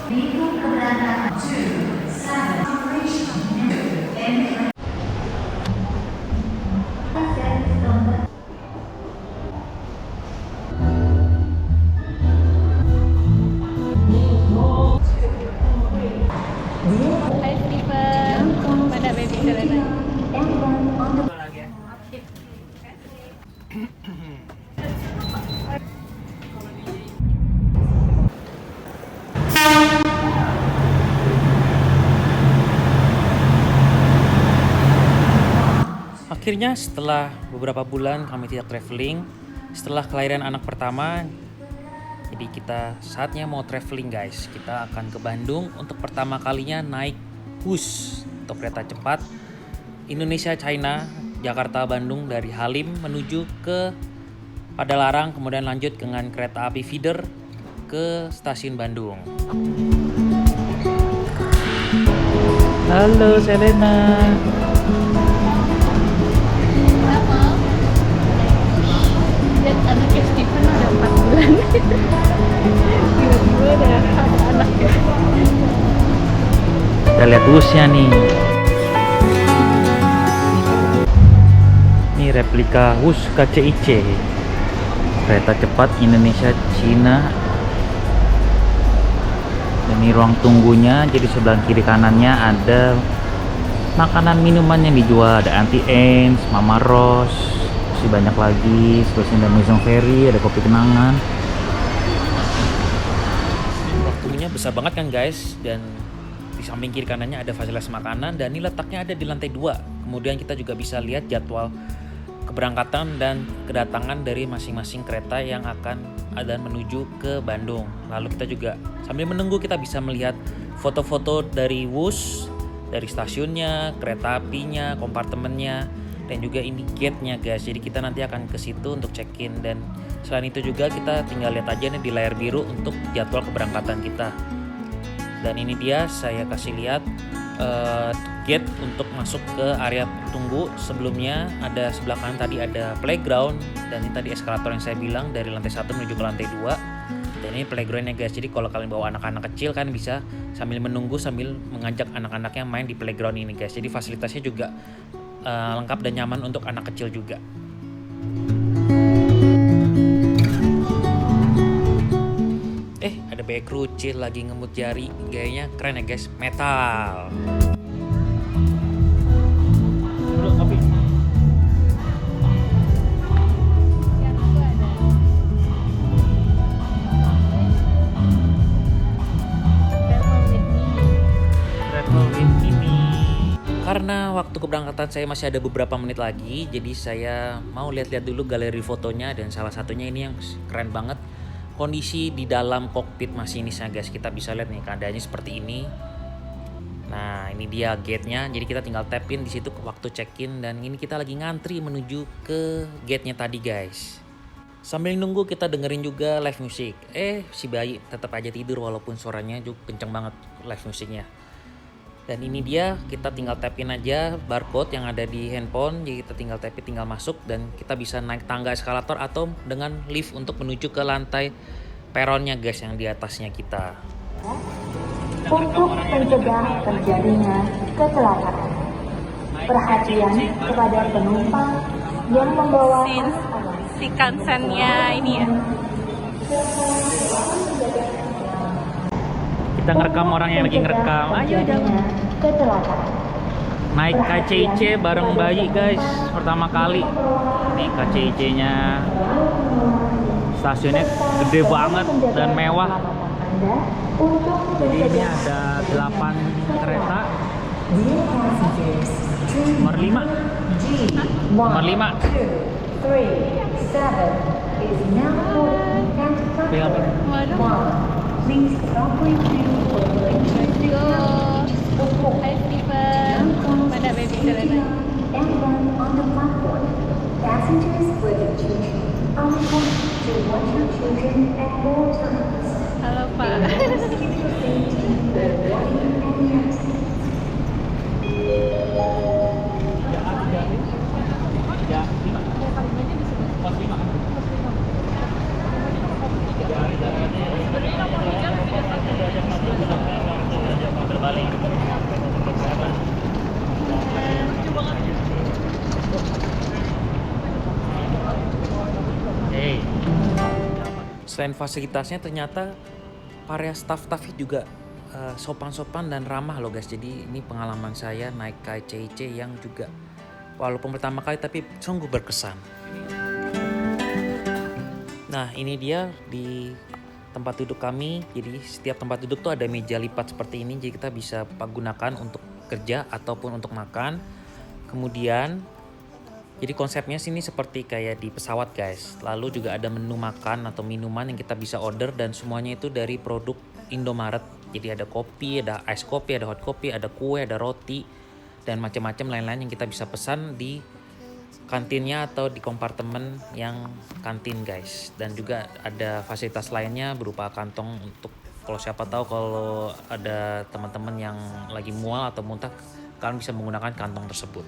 Hai Steven, mana baby Selena? Akhirnya setelah beberapa bulan kami tidak traveling, setelah kelahiran anak pertama, jadi kita saatnya mau traveling guys. Kita akan ke Bandung untuk pertama kalinya naik bus atau kereta cepat Indonesia China Jakarta Bandung dari Halim menuju ke Padalarang, kemudian lanjut dengan kereta api feeder ke stasiun Bandung. Halo Selena. Dan anaknya Steven udah 4 bulan. Tiba-tiba ada anaknya. Kita lihat busnya nih. Ini replika bus KCIC, kereta cepat Indonesia Cina. Ini ruang tunggunya, jadi sebelah kiri kanannya ada makanan minuman yang dijual, ada Auntie Anne's, Mama Rose, masih banyak lagi, stasiun dan Maison Ferry, ada kopi kenangan. Waktunya besar banget kan guys, dan di samping kiri kanannya ada fasilitas makanan, dan ini letaknya ada di lantai 2. Kemudian kita juga bisa lihat jadwal keberangkatan dan kedatangan dari masing-masing kereta yang akan ada menuju ke Bandung. Lalu kita juga sambil menunggu kita bisa melihat foto-foto dari bus, dari stasiunnya, kereta apinya, kompartemennya, dan juga ini gate-nya guys. Jadi kita nanti akan ke situ untuk check-in, dan selain itu juga kita tinggal lihat aja nih di layar biru untuk jadwal keberangkatan kita. Dan ini dia saya kasih lihat gate untuk masuk ke area tunggu. Sebelumnya ada sebelah kanan tadi ada playground, dan ini tadi eskalator yang saya bilang dari lantai 1 menuju ke lantai 2. Dan ini playgroundnya guys, jadi kalau kalian bawa anak-anak kecil kan bisa sambil menunggu sambil mengajak anak-anaknya main di playground ini guys. Jadi fasilitasnya juga lengkap dan nyaman untuk anak kecil juga. Ada bayi krucil lagi ngemut jari, gayanya keren ya guys, metal. Karena waktu keberangkatan saya masih ada beberapa menit lagi, jadi saya mau lihat-lihat dulu galeri fotonya, dan salah satunya ini yang keren banget. Kondisi di dalam kokpit masinisnya guys, kita bisa lihat nih keadaannya seperti ini. Nah ini dia gate-nya, jadi kita tinggal tap in di situ waktu check-in, dan ini kita lagi ngantri menuju ke gate-nya tadi guys. Sambil nunggu kita dengerin juga live music. Si bayi tetap aja tidur walaupun suaranya juga kenceng banget live musiknya. Dan ini dia, kita tinggal tap in aja barcode yang ada di handphone. Jadi kita tinggal tap in, tinggal masuk, dan kita bisa naik tangga eskalator atau dengan lift untuk menuju ke lantai peronnya guys yang di atasnya kita. Untuk mencegah terjadinya kecelakaan, perhatian kepada penumpang yang membawa Si kansennya ini ya. Kita ngerekam orang yang lagi ngerekam. Ayo jangan. Kecelakaan. Naik KCIC bareng bayi guys, pertama kali. Nih KCIC-nya, stasiunnya gede banget dan mewah. Jadi ini ada 8 kereta. Nomor 5. Nomor 5. Please stop with you for the Hai Steven, mana baby Selena? and then on the platform, passengers with their children are requested to watch your children at all times. Halo Pak. Keep your safety when boarding any exit. Selain fasilitasnya, ternyata para staff-staffnya juga sopan-sopan dan ramah loh guys. Jadi ini pengalaman saya naik KCIC yang juga walaupun pertama kali tapi sungguh berkesan. Nah ini dia di tempat duduk kami. Jadi setiap tempat duduk tuh ada meja lipat seperti ini. Jadi kita bisa gunakan untuk kerja ataupun untuk makan. Kemudian jadi konsepnya sini seperti kayak di pesawat guys. Lalu juga ada menu makan atau minuman yang kita bisa order dan semuanya itu dari produk Indomaret. Jadi ada kopi, ada ice kopi, ada hot kopi, ada kue, ada roti dan macam-macam lain-lain yang kita bisa pesan di kantinnya atau di kompartemen yang kantin guys. Dan juga ada fasilitas lainnya berupa kantong untuk kalau siapa tahu kalau ada teman-teman yang lagi mual atau muntah, kalian bisa menggunakan kantong tersebut.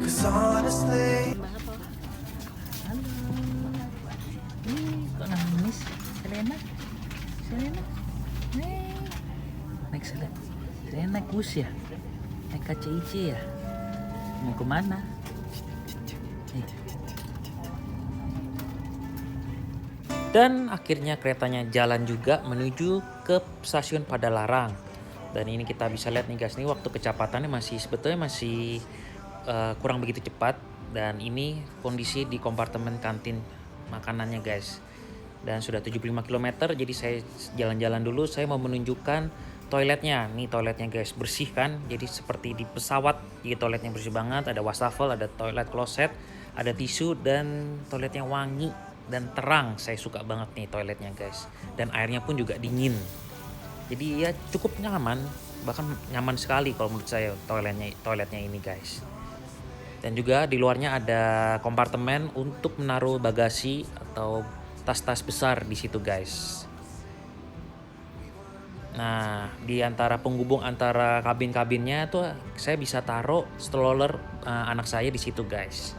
Mbak apa? Halo. Kok nangis? Selena? Selena? Naik Selena? Selena naik bus ya? Naik KCIC ya? Mau kemana? Dan akhirnya keretanya jalan juga menuju ke stasiun Padalarang. Dan ini kita bisa lihat nih guys, ini waktu kecepatannya sebetulnya masih kurang begitu cepat. Dan ini kondisi di kompartemen kantin makanannya guys. Dan sudah 75 km, jadi saya jalan-jalan dulu. Saya mau menunjukkan toiletnya. Nih toiletnya guys, bersih kan? Jadi seperti di pesawat, jadi toiletnya bersih banget. Ada wastafel, ada toilet kloset, ada tisu, dan toiletnya wangi dan terang. Saya suka banget nih toiletnya guys. Dan airnya pun juga dingin. Jadi ya cukup nyaman, bahkan nyaman sekali kalau menurut saya toiletnya ini guys. Dan juga di luarnya ada kompartemen untuk menaruh bagasi atau tas-tas besar di situ guys. Nah, di antara penghubung antara kabin-kabinnya tuh saya bisa taruh stroller anak saya di situ guys.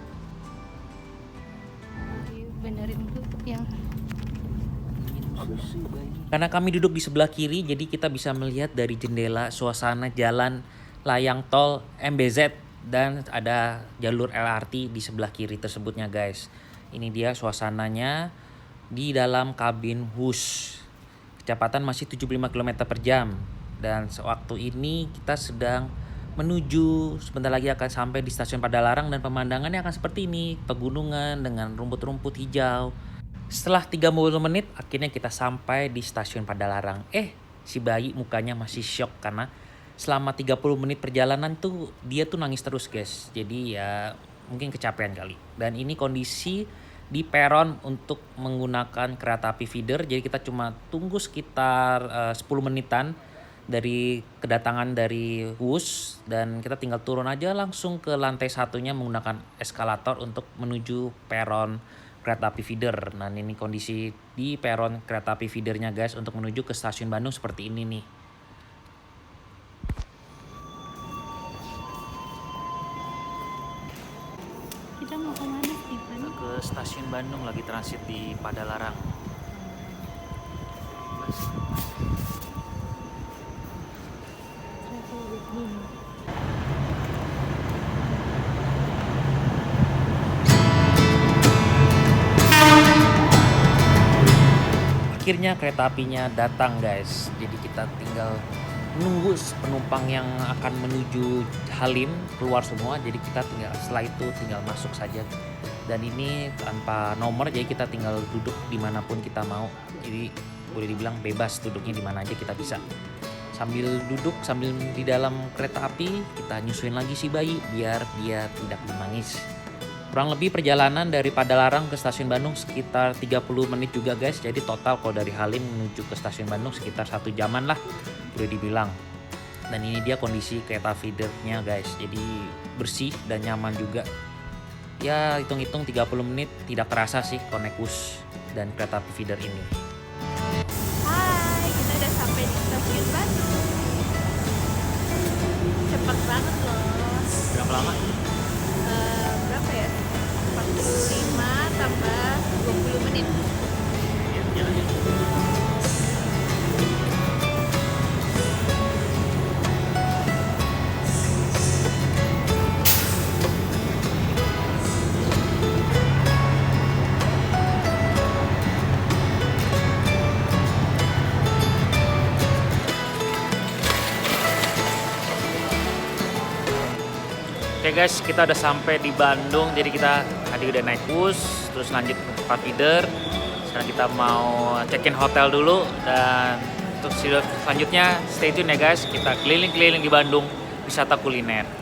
Benerin tuh yang Karena kami duduk di sebelah kiri, jadi kita bisa melihat dari jendela suasana jalan layang tol MBZ dan ada jalur LRT di sebelah kiri tersebutnya guys. Ini dia suasananya di dalam kabin bus. Kecepatan masih 75 km per jam. Dan sewaktu ini kita sedang menuju, sebentar lagi akan sampai di stasiun Padalarang dan pemandangannya akan seperti ini. Pegunungan dengan rumput-rumput hijau. Setelah 30 menit akhirnya kita sampai di stasiun Padalarang. Si bayi mukanya masih shock karena selama 30 menit perjalanan tuh dia tuh nangis terus guys. Jadi ya mungkin kecapean kali. Dan ini kondisi di peron untuk menggunakan kereta api feeder. Jadi kita cuma tunggu sekitar 10 menitan dari kedatangan dari Wus. Dan kita tinggal turun aja langsung ke lantai satunya menggunakan eskalator untuk menuju peron kereta api feeder. Nah ini kondisi di peron kereta api feedernya guys untuk menuju ke stasiun Bandung seperti ini nih. kita mau kemana Stephen? Ke stasiun Bandung, lagi transit di Padalarang. Travel with him. Akhirnya kereta apinya datang guys. Jadi kita tinggal nunggu penumpang yang akan menuju Halim keluar semua. Jadi kita setelah itu tinggal masuk saja. Dan ini tanpa nomor, jadi kita tinggal duduk dimanapun kita mau. Jadi boleh dibilang bebas duduknya di mana aja kita bisa. Sambil duduk, sambil di dalam kereta api kita nyusuin lagi si bayi biar dia tidak menangis. Kurang lebih perjalanan dari Padalarang ke stasiun Bandung sekitar 30 menit juga guys. Jadi total kalau dari Halim menuju ke stasiun Bandung sekitar 1 jaman lah boleh dibilang. Dan ini dia kondisi kereta feedernya guys. Jadi bersih dan nyaman juga. Ya hitung-hitung 30 menit tidak terasa sih connect bus dan kereta api feeder ini. Hai, kita udah sampai di stasiun Bandung. Cepet banget loh. Berapa lama? Berapa ya? 45 tambah 20 menit. Ya, jalan ya. Oke guys, kita udah sampai di Bandung. Jadi kita tadi udah naik bus, terus lanjut ke tempat feeder. Sekarang kita mau check-in hotel dulu. Dan untuk selanjutnya stay tune ya guys. Kita keliling-keliling di Bandung, wisata kuliner.